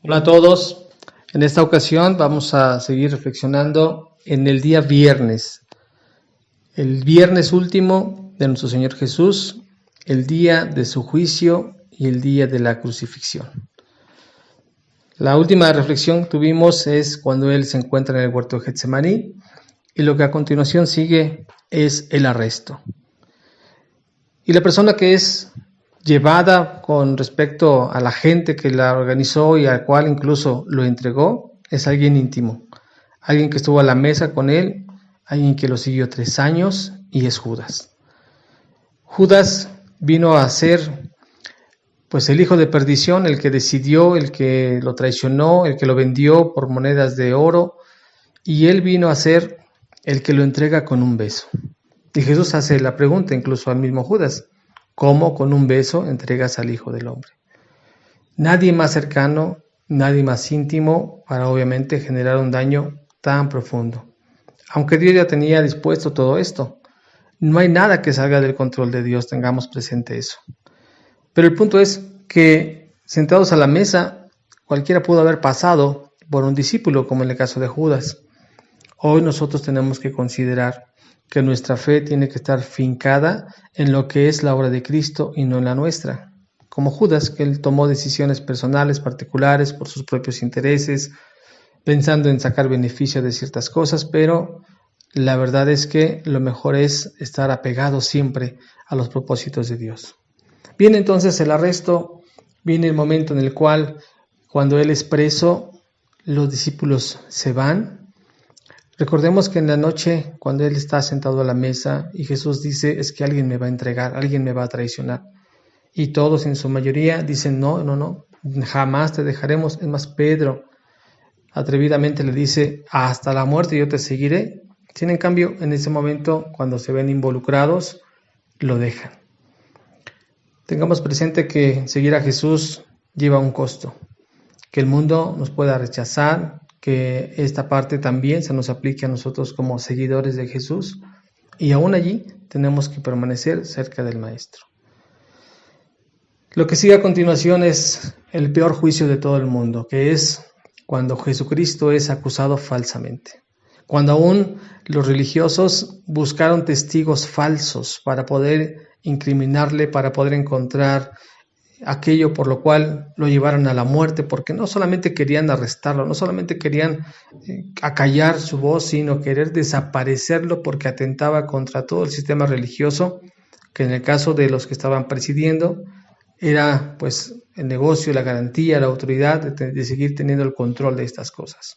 Hola a todos. En esta ocasión vamos a seguir reflexionando en el día viernes, el viernes último de nuestro Señor Jesús, el día de su juicio y el día de la crucifixión. La última reflexión que tuvimos es cuando Él se encuentra en el huerto de Getsemaní y lo que a continuación sigue es el arresto. Y la persona que es llevada con respecto a la gente que la organizó y al cual incluso lo entregó, es alguien íntimo, alguien que estuvo a la mesa con él, alguien que lo siguió 3 años y es Judas. Judas vino a ser pues el hijo de perdición, el que decidió, el que lo traicionó, el que lo vendió por monedas de oro, y él vino a ser el que lo entrega con un beso. Y Jesús hace la pregunta incluso al mismo Judas: ¿cómo con un beso entregas al Hijo del Hombre? Nadie más cercano, nadie más íntimo para obviamente generar un daño tan profundo. Aunque Dios ya tenía dispuesto todo esto, no hay nada que salga del control de Dios, tengamos presente eso. Pero el punto es que sentados a la mesa, cualquiera pudo haber pasado por un discípulo, como en el caso de Judas. Hoy nosotros tenemos que considerar que nuestra fe tiene que estar fincada en lo que es la obra de Cristo y no en la nuestra. Como Judas, que él tomó decisiones personales, particulares, por sus propios intereses, pensando en sacar beneficio de ciertas cosas, pero la verdad es que lo mejor es estar apegado siempre a los propósitos de Dios. Viene entonces el arresto, viene el momento en el cual, cuando él es preso, los discípulos se van. Recordemos que en la noche, cuando él está sentado a la mesa y Jesús dice: es que alguien me va a entregar, alguien me va a traicionar. Y todos en su mayoría dicen: no, jamás te dejaremos. Es más, Pedro atrevidamente le dice: hasta la muerte yo te seguiré. Sin en cambio, en ese momento, cuando se ven involucrados, lo dejan. Tengamos presente que seguir a Jesús lleva un costo, que el mundo nos pueda rechazar, que esta parte también se nos aplique a nosotros como seguidores de Jesús, y aún allí tenemos que permanecer cerca del Maestro. Lo que sigue a continuación es el peor juicio de todo el mundo, que es cuando Jesucristo es acusado falsamente. Cuando aún los religiosos buscaron testigos falsos para poder incriminarle, para poder encontrar aquello por lo cual lo llevaron a la muerte, porque no solamente querían arrestarlo, no solamente querían acallar su voz, sino querer desaparecerlo porque atentaba contra todo el sistema religioso, que en el caso de los que estaban presidiendo era pues el negocio, la garantía, la autoridad de seguir teniendo el control de estas cosas.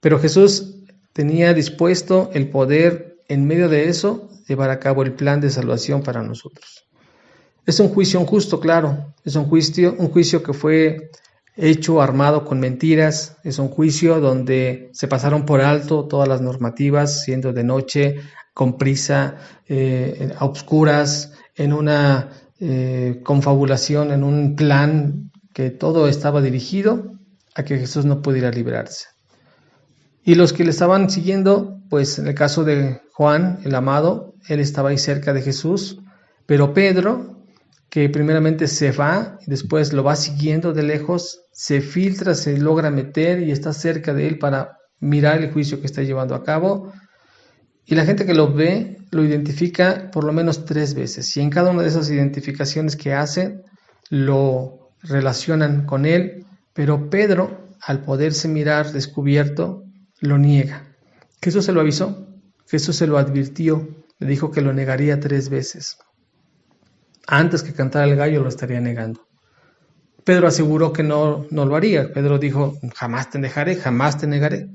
Pero Jesús tenía dispuesto el poder, en medio de eso, llevar a cabo el plan de salvación para nosotros. Es un juicio injusto, claro, es un juicio que fue hecho, armado con mentiras, es un juicio donde se pasaron por alto todas las normativas, siendo de noche, con prisa, a obscuras, en una confabulación, en un plan que todo estaba dirigido a que Jesús no pudiera librarse. Y los que le estaban siguiendo, pues en el caso de Juan, el amado, él estaba ahí cerca de Jesús, pero Pedro, que primeramente se va y después lo va siguiendo de lejos, se filtra, se logra meter y está cerca de él para mirar el juicio que está llevando a cabo. Y la gente que lo ve lo identifica por lo menos 3 veces. Y en cada una de esas identificaciones que hacen, lo relacionan con él. Pero Pedro, al poderse mirar descubierto, lo niega. Jesús se lo avisó, Jesús se lo advirtió, le dijo que lo negaría 3 veces. Antes que cantara el gallo lo estaría negando. Pedro aseguró que no lo haría. Pedro dijo: jamás te dejaré, jamás te negaré.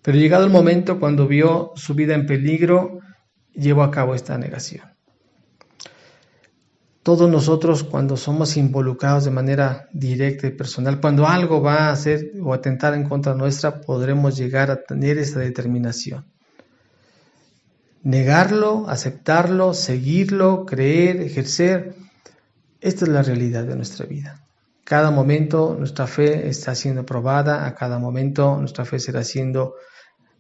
Pero llegado el momento, cuando vio su vida en peligro, llevó a cabo esta negación. Todos nosotros, cuando somos involucrados de manera directa y personal, cuando algo va a hacer o atentar en contra nuestra, podremos llegar a tener esta determinación. Negarlo, aceptarlo, seguirlo, creer, ejercer. Esta es la realidad de nuestra vida. Cada momento nuestra fe está siendo probada, a cada momento nuestra fe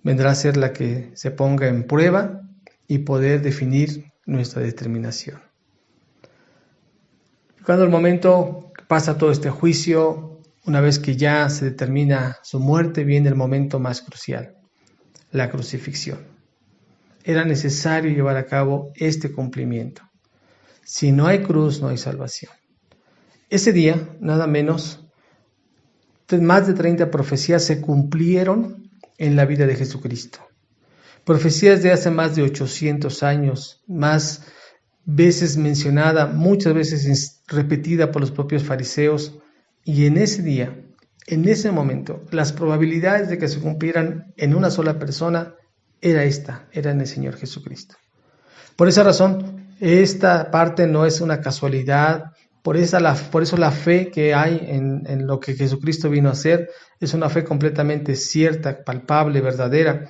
vendrá a ser la que se ponga en prueba y poder definir nuestra determinación. Cuando el momento pasa todo este juicio, Una vez que ya se determina su muerte, viene el momento más crucial, la crucifixión. Era necesario llevar a cabo este cumplimiento. Si no hay cruz, no hay salvación. Ese día, nada menos, más de 30 profecías se cumplieron en la vida de Jesucristo. Profecías de hace más de 800 años, más veces mencionada, muchas veces repetida por los propios fariseos, y en ese día, en ese momento, las probabilidades de que se cumplieran en una sola persona era en el Señor Jesucristo. Por esa razón, esta parte no es una casualidad, por eso la fe que hay en lo que Jesucristo vino a hacer es una fe completamente cierta, palpable, verdadera.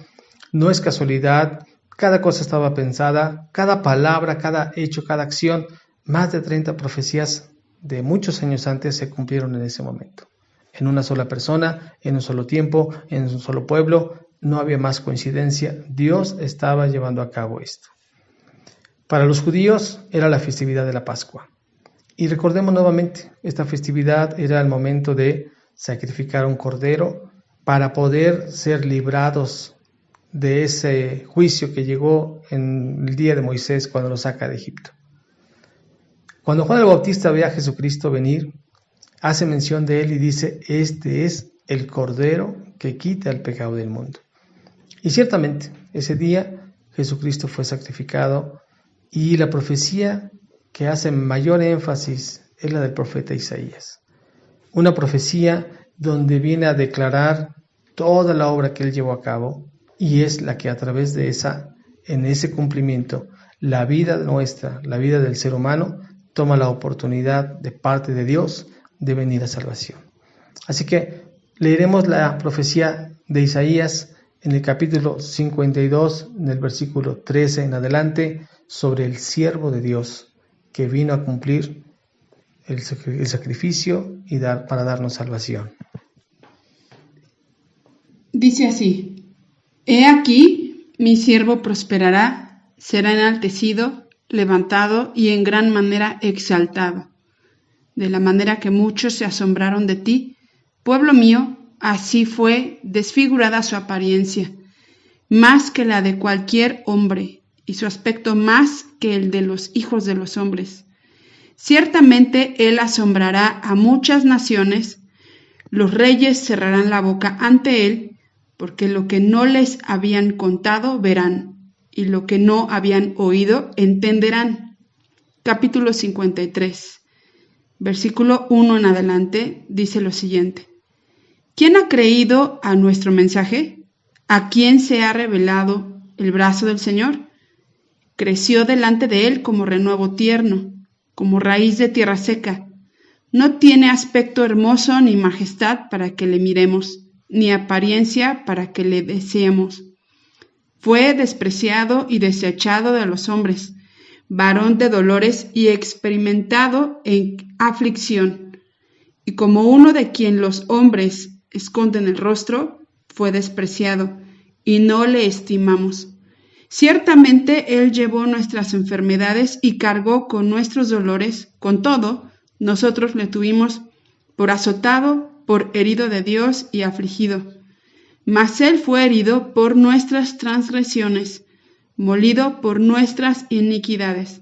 No es casualidad, cada cosa estaba pensada, cada palabra, cada hecho, cada acción, más de 30 profecías de muchos años antes se cumplieron en ese momento. En una sola persona, en un solo tiempo, en un solo pueblo, no había más coincidencia. Dios estaba llevando a cabo esto. Para los judíos era la festividad de la Pascua. Y recordemos nuevamente, esta festividad era el momento de sacrificar un cordero para poder ser librados de ese juicio que llegó en el día de Moisés cuando lo saca de Egipto. Cuando Juan el Bautista ve a Jesucristo venir, hace mención de él y dice, este es el Cordero que quita el pecado del mundo. Y ciertamente, ese día Jesucristo fue sacrificado y la profecía que hace mayor énfasis es la del profeta Isaías. Una profecía donde viene a declarar toda la obra que él llevó a cabo y es la que a través de en ese cumplimiento, la vida nuestra, la vida del ser humano, toma la oportunidad de parte de Dios de venir a salvación. Así que leeremos la profecía de Isaías en el capítulo 52, en el versículo 13 en adelante, sobre el siervo de Dios que vino a cumplir el sacrificio y para darnos salvación. Dice así: He aquí, mi siervo prosperará, será enaltecido, levantado y en gran manera exaltado. De la manera que muchos se asombraron de ti, pueblo mío, así fue desfigurada su apariencia, más que la de cualquier hombre, y su aspecto más que el de los hijos de los hombres. Ciertamente él asombrará a muchas naciones, los reyes cerrarán la boca ante él, porque lo que no les habían contado verán, y lo que no habían oído entenderán. Capítulo 53, versículo 1 en adelante, dice lo siguiente: ¿Quién ha creído a nuestro mensaje? ¿A quién se ha revelado el brazo del Señor? Creció delante de él como renuevo tierno, como raíz de tierra seca. No tiene aspecto hermoso ni majestad para que le miremos, ni apariencia para que le deseemos. Fue despreciado y desechado de los hombres, varón de dolores y experimentado en aflicción. Y como uno de quien los hombres esconden el rostro, fue despreciado, y no le estimamos. Ciertamente él llevó nuestras enfermedades y cargó con nuestros dolores. Con todo, nosotros le tuvimos por azotado, por herido de Dios y afligido. Mas él fue herido por nuestras transgresiones, molido por nuestras iniquidades.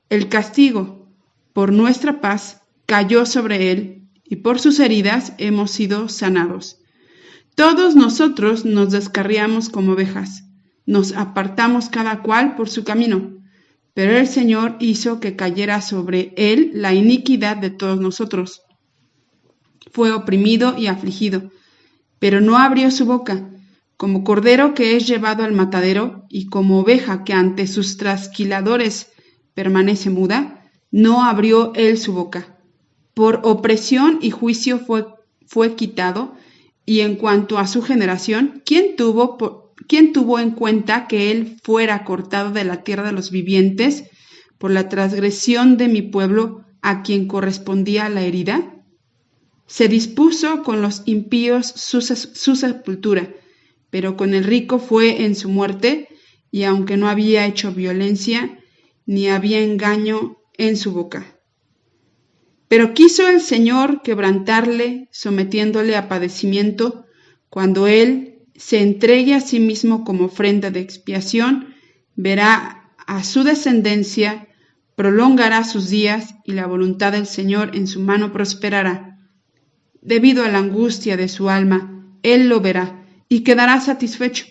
El castigo por nuestra paz cayó sobre él, y por sus heridas hemos sido sanados. Todos nosotros nos descarriamos como ovejas, nos apartamos cada cual por su camino, pero el Señor hizo que cayera sobre él la iniquidad de todos nosotros. Fue oprimido y afligido, pero no abrió su boca. Como cordero que es llevado al matadero, y como oveja que ante sus trasquiladores permanece muda, no abrió él su boca. Por opresión y juicio fue quitado, y en cuanto a su generación, ¿quién tuvo en cuenta que él fuera cortado de la tierra de los vivientes por la transgresión de mi pueblo, a quien correspondía la herida? Se dispuso con los impíos su sepultura, pero con el rico fue en su muerte, y aunque no había hecho violencia, ni había engaño en su boca. Pero quiso el Señor quebrantarle, sometiéndole a padecimiento, cuando Él se entregue a sí mismo como ofrenda de expiación, verá a su descendencia, prolongará sus días, y la voluntad del Señor en su mano prosperará. Debido a la angustia de su alma, Él lo verá, y quedará satisfecho.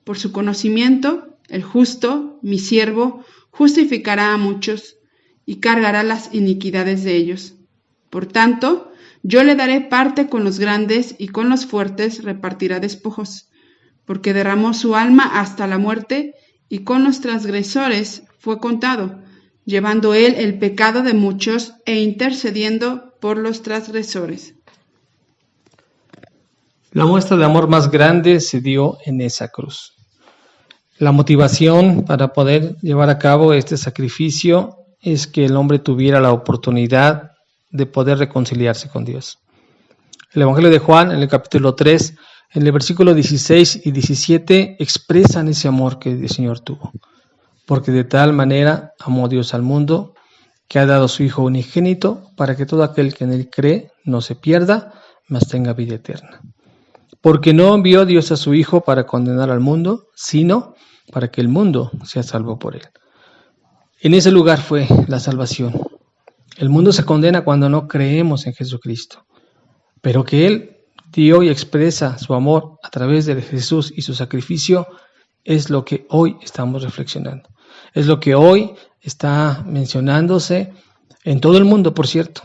Por su conocimiento, el justo, mi siervo, justificará a muchos, y cargará las iniquidades de ellos. Por tanto, yo le daré parte con los grandes, y con los fuertes repartirá despojos, porque derramó su alma hasta la muerte, y con los transgresores fue contado, llevando él el pecado de muchos e intercediendo por los transgresores. La muestra de amor más grande se dio en esa cruz. La motivación para poder llevar a cabo este sacrificio es que el hombre tuviera la oportunidad de poder reconciliarse con Dios. El Evangelio de Juan, en el capítulo 3, en el versículo 16 y 17, expresan ese amor que el Señor tuvo. Porque de tal manera amó Dios al mundo, que ha dado a su Hijo unigénito, para que todo aquel que en él cree no se pierda, mas tenga vida eterna. Porque no envió Dios a su Hijo para condenar al mundo, sino para que el mundo sea salvo por él. En ese lugar fue la salvación. El mundo se condena cuando no creemos en Jesucristo, pero que Él dio y expresa su amor a través de Jesús y su sacrificio es lo que hoy estamos reflexionando. Es lo que hoy está mencionándose en todo el mundo, por cierto,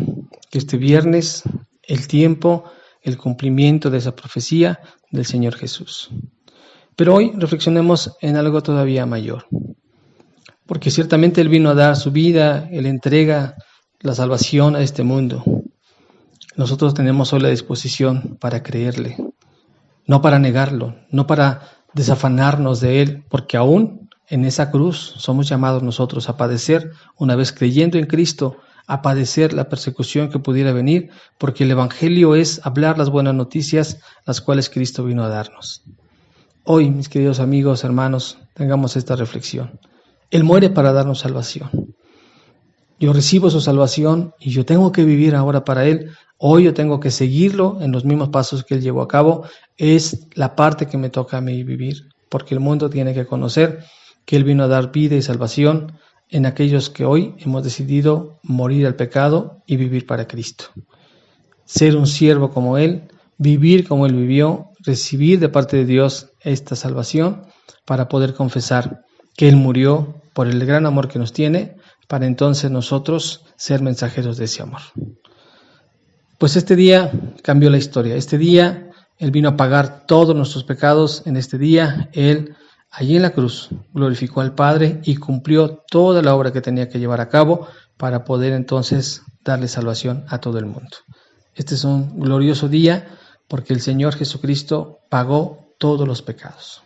que este viernes el tiempo, el cumplimiento de esa profecía del Señor Jesús. Pero hoy reflexionemos en algo todavía mayor, porque ciertamente Él vino a dar su vida, Él entrega la salvación a este mundo. Nosotros tenemos hoy la disposición para creerle, no para negarlo, no para desafanarnos de Él, porque aún en esa cruz somos llamados nosotros a padecer, una vez creyendo en Cristo, a padecer la persecución que pudiera venir, porque el Evangelio es hablar las buenas noticias, las cuales Cristo vino a darnos. Hoy, mis queridos amigos, hermanos, tengamos esta reflexión. Él muere para darnos salvación. Yo recibo su salvación y yo tengo que vivir ahora para Él. Hoy yo tengo que seguirlo en los mismos pasos que Él llevó a cabo. Es la parte que me toca a mí vivir, porque el mundo tiene que conocer que Él vino a dar vida y salvación en aquellos que hoy hemos decidido morir al pecado y vivir para Cristo. Ser un siervo como Él, vivir como Él vivió, recibir de parte de Dios esta salvación para poder confesar que Él murió por el gran amor que nos tiene, para entonces nosotros ser mensajeros de ese amor. Pues este día cambió la historia. Este día Él vino a pagar todos nuestros pecados. En este día Él, allí en la cruz, glorificó al Padre y cumplió toda la obra que tenía que llevar a cabo para poder entonces darle salvación a todo el mundo. Este es un glorioso día porque el Señor Jesucristo pagó todos los pecados.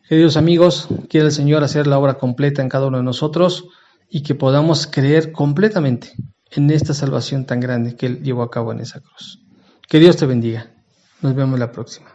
Queridos amigos, quiere el Señor hacer la obra completa en cada uno de nosotros y que podamos creer completamente en esta salvación tan grande que Él llevó a cabo en esa cruz. Que Dios te bendiga. Nos vemos la próxima.